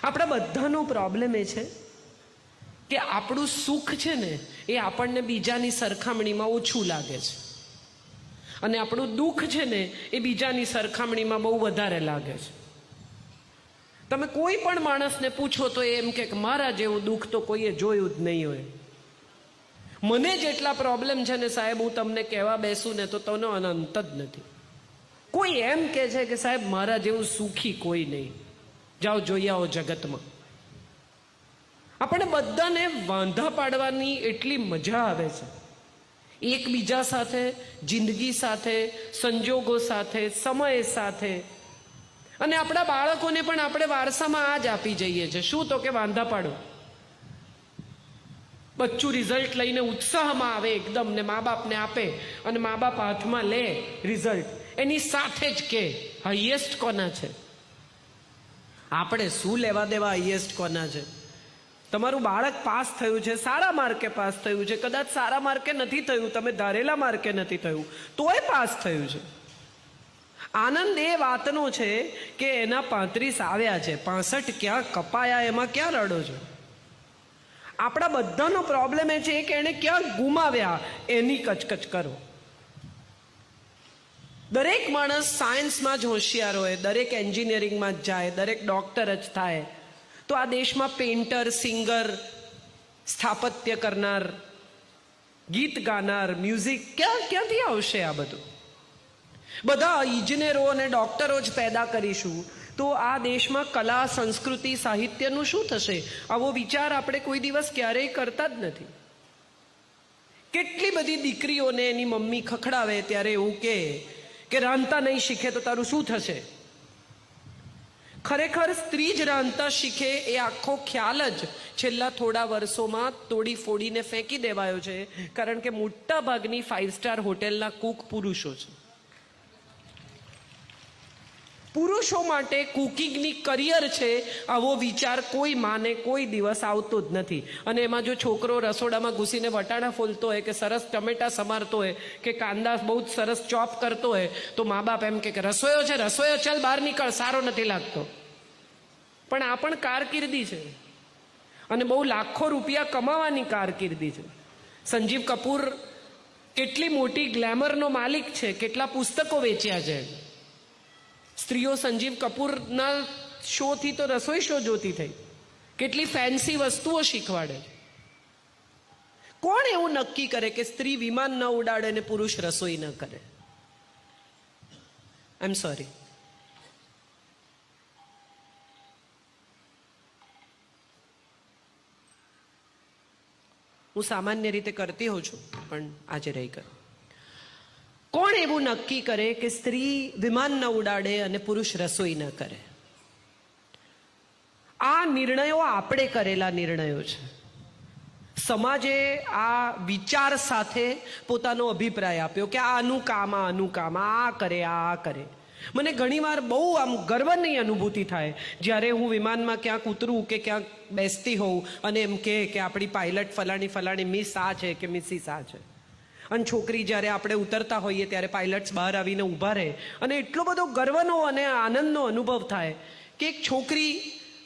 આપણા બધાનો પ્રોબ્લેમ એ છે કે આપણું સુખ છે ને એ આપણને બીજાની સરખામણીમાં ઓછું લાગે છે, અને આપણું દુઃખ છે ને એ બીજાની સરખામણીમાં બહુ વધારે લાગે છે. તમે કોઈ પણ માણસને પૂછો તો એમ કે મારા જેવું દુઃખ તો કોઈએ જોયું જ નહીં હોય. મને જેટલા પ્રોબ્લેમ છે ને સાહેબ, હું તમને કહેવા બેસું ને તો તને અનંત જ નથી. કોઈ એમ કહે છે કે સાહેબ મારા જેવું સુખી કોઈ નહીં. જાઓ જોઈ આવો જગતમાં. આપણે બધાને વાંધા પાડવાની એટલી મજા આવે છે, એકબીજા સાથે, જિંદગી સાથે, સંજોગો સાથે, સમય સાથે. અને આપણા બાળકોને પણ આપણે વારસામાં આ જ આપી જઈએ છીએ. શું? તો કે વાંધા પાડો. બચ્ચું રિઝલ્ટ લઈને ઉત્સાહમાં આવે એકદમ, ને મા બાપને આપે, અને મા બાપ હાથમાં લે રિઝલ્ટ, એની સાથે જ કે હાઈએસ્ટ કોના છે? આપણે શું લેવા દેવા હાઈએસ્ટ કોના છે? તમારું બાળક પાસ થયું છે, સારા માર્કે પાસ થયું છે, કદાચ સારા માર્કે નથી થયું, તમે ધારેલા માર્કે નથી થયું, તોય પાસ થયું છે. આનંદ એ વાતનો છે કે એના 35 આવ્યા છે, 65 ક્યાં કપાયા, એમાં ક્યાં રડો છો? આપણા બધાનો પ્રોબ્લેમ એ છે કે એને ક્યાં ગુમાવ્યા એની કચકચ કરો. દરેક માણસ સાયન્સમાં જ હોશિયાર હોય, દરેક એન્જિનિયરિંગમાં જ જાય, દરેક ડોક્ટર જ થાય, તો આ દેશમાં પેઇન્ટર, સિંગર, સ્થાપત્ય કરનાર, ગીત ગાનાર, મ્યુઝિક ક્યાંથી આવશે? આ બધું બધા ઇજનેરો અને ડોક્ટરો જ પેદા કરીશું તો આ દેશમાં કલા, સંસ્કૃતિ, સાહિત્યનું શું થશે? આવો વિચાર આપણે કોઈ દિવસ ક્યારેય કરતા જ નથી. કેટલી બધી દીકરીઓને એની મમ્મી ખખડાવે ત્યારે એવું કે રાંધતા નહીં શીખે તો તારું શું થશે? ખરેખર સ્ત્રી જ રાંધતા શીખે એ આખો ખ્યાલ જ છેલ્લા થોડા વર્ષોમાં તોડી ફોડીને ફેંકી દેવાયો છે, કારણ કે મોટા ભાગની 5 સ્ટાર હોટેલના કૂક પુરુષો છે. પુરુષો માટે કુકિંગની કરિયર છે આવો વિચાર કોઈ માને કોઈ દિવસ આવતો જ નથી. અને એમાં જો છોકરો રસોડામાં ઘૂસીને વટાણા ફોલતો હોય કે સરસ ટમેટા સમારતો હોય કે કાંદા બહુ જ સરસ ચોપ કરતો હોય તો મા બાપ એમ કે રસોયો છે, રસોયો, ચાલ બહાર નીકળ, સારો નથી લાગતો. પણ આ પણ કારકિર્દી છે, અને બહુ લાખો રૂપિયા કમાવાની કારકિર્દી છે. સંજીવ કપૂર કેટલી મોટી ગ્લેમરનો માલિક છે, કેટલા પુસ્તકો વેચ્યા છે. સ્ત્રીઓ સંજીવ કપૂરના શોથી તો રસોઈ શો જોતી થઈ, કેટલી ફેન્સી વસ્તુઓ શીખવાડે. કોણ એવું નક્કી કરે કે સ્ત્રી વિમાન ન ઉડાડે અને પુરુષ રસોઈ ન કરે? આઈ એમ સોરી. હું સામાન્ય રીતે કરતી હોઉં છું, પણ આજે રહી કરું. કોણ એવું નક્કી કરે કે સ્ત્રી વિમાન ન ઉડાડે અને પુરુષ રસોઈ ન કરે? આ નિર્ણયો આપણે કરેલા નિર્ણયો છે. સમાજે આ વિચાર સાથે પોતાનો અભિપ્રાય આપ્યો કે આનું કામ, આનું કામ, આ કરે, આ કરે. મને ઘણીવાર બહુ આમ ગર્વની અનુભૂતિ થાય જ્યારે હું વિમાનમાં ક્યાંક ઉતરું કે ક્યાંક બેસતી હોઉં અને એમ કે આપણી પાયલટ ફલાણી મિસ આ છે કે મિસિસ આ છે. અને છોકરી જ્યારે આપણે ઉતરતા હોઈએ ત્યારે પાયલટ્સ બહાર આવીને ઊભા રહે અને એટલો બધો ગર્વનો અને આનંદનો અનુભવ થાય કે એક છોકરી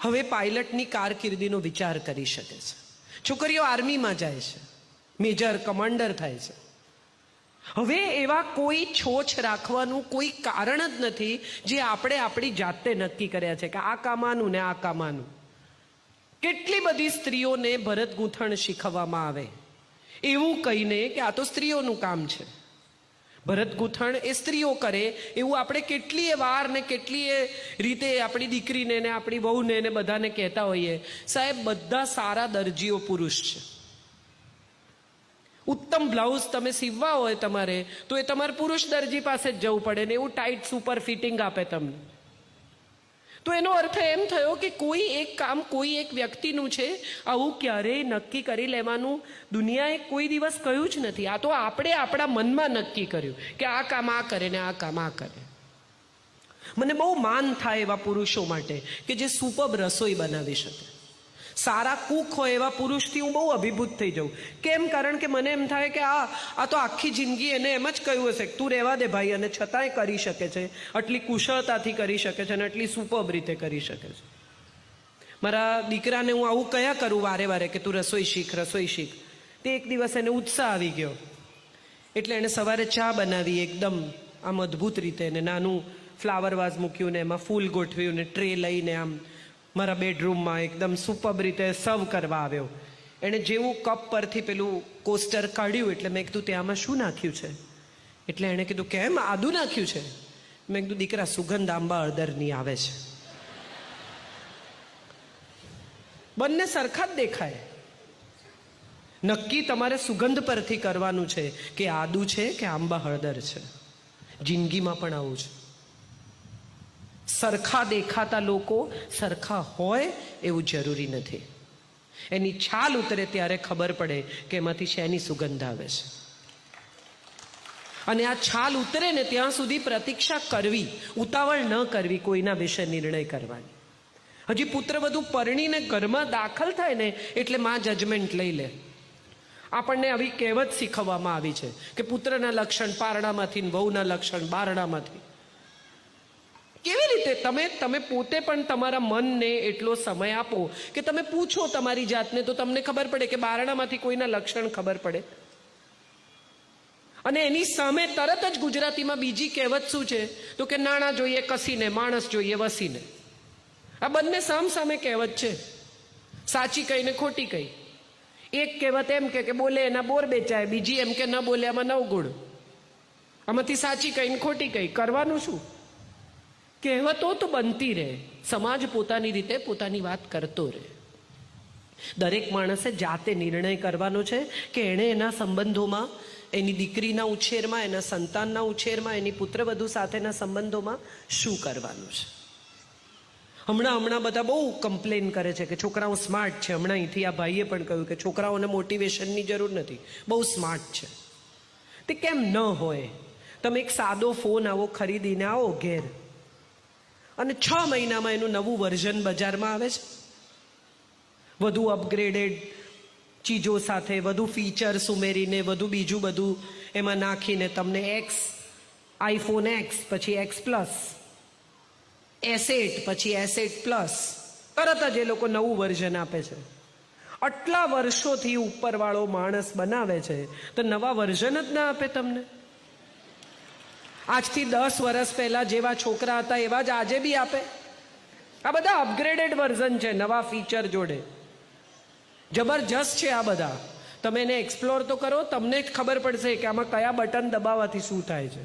હવે પાયલટની કારકિર્દીનો વિચાર કરી શકે છે. છોકરીઓ આર્મીમાં જાય છે, મેજર, કમાન્ડર થાય છે. હવે એવા કોઈ છોછ રાખવાનું કોઈ કારણ જ નથી જે આપણે આપણી જાતે નક્કી કર્યા છે કે આ કામાનું ને આ કામાનું. કેટલી બધી સ્ત્રીઓને ભરત ગૂંથણ શીખવવામાં આવે એવું કહીને કે આ તો સ્ત્રીઓનું કામ છે, ભરત ગૂંથણ એ સ્ત્રીઓ કરે એવું આપણે કેટલીય વાર ને કેટલીય રીતે આપણી દીકરીને ને આપણી વહુને ને બધાને કહેતા હોઈએ. સાહેબ, બધા સારા દરજીઓ પુરુષ છે. ઉત્તમ બ્લાઉઝ તમે સીવવા હોય તમારે તો એ તમારે પુરુષ દરજી પાસે જ જવું પડે ને એવું ટાઈટ સુપર ફિટિંગ આપે તમને. તો એનો અર્થ એમ થયો કે કોઈ એક કામ કોઈ એક વ્યક્તિનું છે આવું ક્યારેય નક્કી કરી લેવાનું દુનિયાએ કોઈ દિવસ કહ્યું જ નથી. આ તો આપણે આપણા મનમાં નક્કી કર્યું કે આ કામ આ કરે ને આ કામ આ કરે. મને બહુ માન થાય એવા પુરુષો માટે કે જે સુપર્બ રસોઈ બનાવી શકે. સારા કૂક હોય એવા પુરુષથી હું બહુ અભિભૂત થઈ જાઉં. કેમ? કારણ કે મને એમ થાય કે આ તો આખી જિંદગી એને એમ જ કહ્યું હશે કે તું રહેવા દે ભાઈ, અને છતાંય કરી શકે છે, આટલી કુશળતાથી કરી શકે છે અને આટલી સુપર્બ રીતે કરી શકે છે. મારા દીકરાને હું આવું કયા કરું વારે વારે કે તું રસોઈ શીખ. તે એક દિવસ એને ઉત્સાહ આવી ગયો, એટલે એણે સવારે ચા બનાવી એકદમ આમ અદ્ભુત રીતે, ને નાનું ફ્લાવર વાઝ મૂક્યું, ને એમાં ફૂલ ગોઠવ્યું, ને ટ્રે લઈને આમ મારા બેડરૂમમાં એકદમ સુપર રીતે સર્વ કરવા આવ્યો. એણે જેવું કપ પરથી પેલું કોસ્ટર કાઢ્યું એટલે મેં કીધું તેમાં શું નાખ્યું છે? એટલે એણે કીધું કેમ આદુ નાખ્યું છે? મેં કીધું દીકરા સુગંધ આંબા હળદરની આવે છે. બંને સરખા જ દેખાય. નક્કી તમારે સુગંધ પરથી કરવાનું છે કે આદુ છે કે આંબા હળદર છે. જિંદગીમાં પણ આવું છે. સરખા દેખાતા લોકો સરખા હોય એવું જરૂરી નથી. એની છાલ ઉતરે ત્યારે ખબર પડે કે એમાંથી શેની સુગંધ આવે છે. અને આ છાલ ઉતરે ને ત્યાં સુધી પ્રતીક્ષા કરવી, ઉતાવળ ન કરવી કોઈના વિશે નિર્ણય કરવાની. હજી પુત્ર બધું પરણીને ઘરમાં દાખલ થાય ને એટલે માં જજમેન્ટ લઈ લે. આપણને આવી કહેવત શીખવવામાં આવી છે કે પુત્રના લક્ષણ પારણામાંથી, વહુના લક્ષણ બારણામાંથી. કેવી રીતે? તમે પોતે પણ તમારા મનને એટલો સમય આપો કે તમે પૂછો તમારી જાતને, તો તમને ખબર પડે કે બારણામાંથી કોઈના લક્ષણ ખબર પડે. અને એની સામે તરત જ ગુજરાતીમાં બીજી કહેવત શું છે? તો કે નાણાં જોઈએ કસીને, માણસ જોઈએ વસીને. આ બંને સામે કહેવત છે, સાચી કઈ ને ખોટી કઈ. એક કહેવત એમ કે બોલે એના બોર બેચાય, બીજી એમ કે ન બોલે આમાં 9 ગુણ. આમાંથી સાચી કઈ ને ખોટી કઈ, કરવાનું શું? કહેવતો તો બનતી રહે, સમાજ પોતાની રીતે પોતાની વાત કરતો રહે. દરેક માણસે જાતે નિર્ણય કરવાનો છે કે એણે એના સંબંધોમાં, એની દીકરીના ઉછેરમાં, એના સંતાનના ઉછેરમાં, એની પુત્રવધુ સાથેના સંબંધોમાં શું કરવાનું છે. હમણાં બધા બહુ કમ્પ્લેન કરે છે કે છોકરાઓ સ્માર્ટ છે. હમણાં અહીંથી આ ભાઈએ પણ કહ્યું કે છોકરાઓને મોટિવેશનની જરૂર નથી, બહુ સ્માર્ટ છે. તે કેમ ન હોય? તમે એક સાદો ફોન આવો ખરીદીને આવો ઘેર, અને 6 મહિનામાં એનું નવું વર્ઝન બજારમાં આવે છે, વધુ અપગ્રેડેડ ચીજો સાથે, વધુ ફીચર્સ ઉમેરીને, વધુ બીજું બધું એમાં નાખીને તમને આઈફોન એક્સ, પછી એક્સ પ્લસ, S8, પછી S8 પ્લસ, તરત જ એ લોકો નવું વર્ઝન આપે છે. આટલા વર્ષોથી ઉપરવાળો માણસ બનાવે છે તો નવા વર્ઝન જ ના આપે તમને? આજથી 10 વર્ષ પહેલા જેવા છોકરા હતા એવા જ આજે બી આપે? આ બધા અપગ્રેડેડ વર્ઝન છે, નવા ફીચર જોડે. જબરજસ્ત છે આ બધા. તમે એને એક્સપ્લોર તો કરો, તમને જ ખબર પડશે કે આમાં કયા બટન દબાવવાથી શું થાય છે.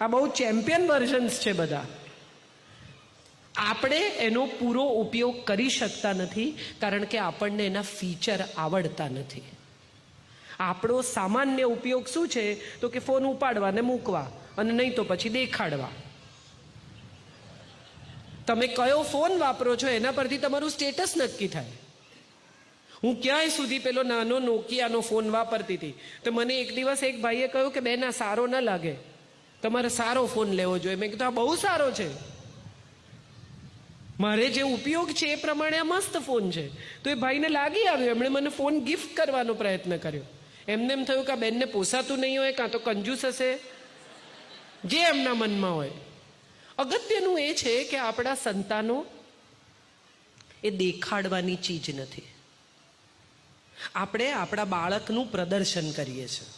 આ બહુ ચેમ્પિયન વર્ઝન્સ છે બધા. આપણે એનો પૂરો ઉપયોગ કરી શકતા નથી કારણ કે આપણને એના ફીચર આવડતા નથી. આપણો સામાન્ય ઉપયોગ શું છે? તો કે ફોન ઉપાડવા ને મૂકવા, અને નહીં તો પછી દેખાડવા. તમે કયો ફોન વાપરો છો એના પરથી તમારું સ્ટેટસ નક્કી થાય. હું ક્યાંય સુધી પેલો નાનો નોકિયાનો ફોન વાપરતી હતી, તો મને એક દિવસ એક ભાઈએ કહ્યું કે બેન આ સારો ન લાગે, તમારે સારો ફોન લેવો જોઈએ. મેં કીધું આ બહુ સારો છે, મારે જે ઉપયોગ છે એ પ્રમાણે આ મસ્ત ફોન છે. તો એ ભાઈને લાગી આવ્યું, એમણે મને ફોન ગિફ્ટ કરવાનો પ્રયત્ન કર્યો. એમને એમ થયું કે આ બેનને પોસાતું નહીં હોય, કાં તો કંજૂસ હશે, જે એમના મનમાં હોય. અગત્યનું એ છે કે આપણા સંતાનો એ દેખાડવાની ચીજ નથી. આપણે આપણા બાળકનું પ્રદર્શન કરીએ છીએ.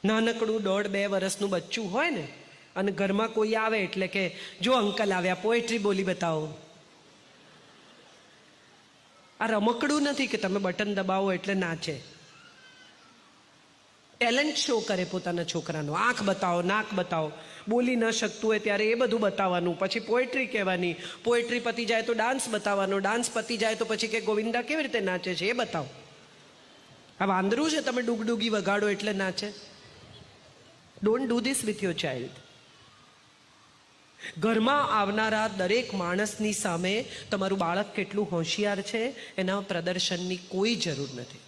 નાનકડું 1.5-2 વર્ષનું બચ્ચું હોય ને, અને ઘરમાં કોઈ આવે એટલે કે જો અંકલ આવ્યા, પોએટ્રી બોલી બતાવો. આ રમકડું નથી કે તમે બટન દબાવો એટલે નાચે. ટેલેન્ટ શો કરે પોતાના છોકરાનો. આંખ બતાવો, નાક બતાવો. બોલી ન શકતું હોય ત્યારે એ બધું બતાવવાનું, પછી પોએટ્રી કહેવાની. પોએટ્રી પતી જાય તો ડાન્સ બતાવવાનો, ડાન્સ પતી જાય તો પછી કે ગોવિંદા કેવી રીતે નાચે છે એ બતાવો. આ વાંદરું છે તમે ડૂગડૂગી વગાડો એટલે નાચે? Don't do this with your child. ઘરમાં આવનારા દરેક માણસની સામે તમારું બાળક કેટલું હોશિયાર છે એના પ્રદર્શનની કોઈ જરૂર નથી.